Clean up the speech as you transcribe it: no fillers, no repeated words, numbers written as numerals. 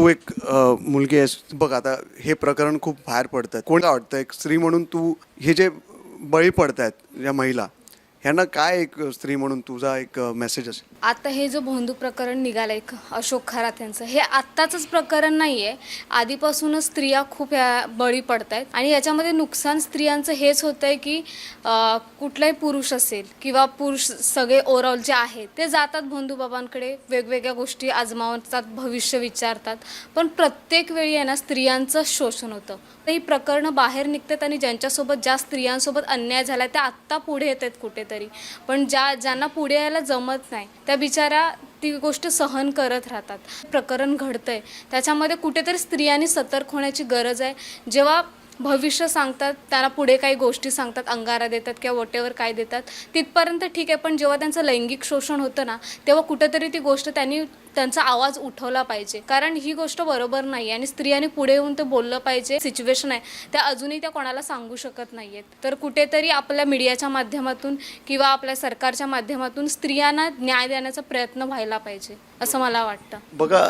तू एक मुलगी आहेस बघ, आता हे प्रकरण खूप बाहेर पडतं. कोणाला वाटतं एक स्त्री म्हणून तू हे जे बळी पडतायत या महिला, ह्यांना काय एक स्त्री म्हणून तुझा एक मेसेज असेल? आता हे जो भोंदू प्रकरण निघालं एक अशोक खरात यांचं, हे आत्ताचंच प्रकरण नाही आहे. आधीपासूनच स्त्रिया खूप या बळी पडत आहेत आणि याच्यामध्ये नुकसान स्त्रियांचं हेच होतं आहे की कुठलाही पुरुष असेल किंवा पुरुष सगळे ओव्हरऑल जे आहेत ते जातात भोंदूबाबांकडे, वेगवेगळ्या गोष्टी आजमावतात, भविष्य विचारतात, पण प्रत्येक वेळी आहे ना स्त्रियांचं शोषण होतं. ही प्रकरणं बाहेर निघतात आणि ज्यांच्यासोबत ज्या स्त्रियांसोबत अन्याय झाला त्या आत्ता पुढे येत आहेत कुठेतरी, पण ज्यांना पुढे यायला जमत नाही त्या बिचाऱ्या ती गोष्ट सहन करत राहतात. प्रकरण घडतंय त्याच्यामध्ये कुठेतरी स्त्रियांनी सतर्क होण्याची गरज आहे. जेव्हा भविष्य सांगतात, त्यांना पुढे काही गोष्टी सांगतात, अंगारा देतात किंवा वॉटेवर काय देतात तिथपर्यंत ठीक आहे, पण जेव्हा त्यांचं लैंगिक शोषण होतं ना तेव्हा कुठेतरी ती गोष्ट त्यांनी त्यांचा आवाज उठवला पाहिजे, कारण ही गोष्ट बरोबर नाही आणि स्त्रियांनी पुढे येऊन ते बोललं पाहिजे. सिच्युएशन आहे त्या अजूनही त्या कोणाला सांगू शकत नाही आहेत, तर कुठेतरी आपल्या मीडियाच्या माध्यमातून किंवा आपल्या सरकारच्या माध्यमातून स्त्रियांना न्याय देण्याचा प्रयत्न व्हायला पाहिजे असं मला वाटतं. बघा,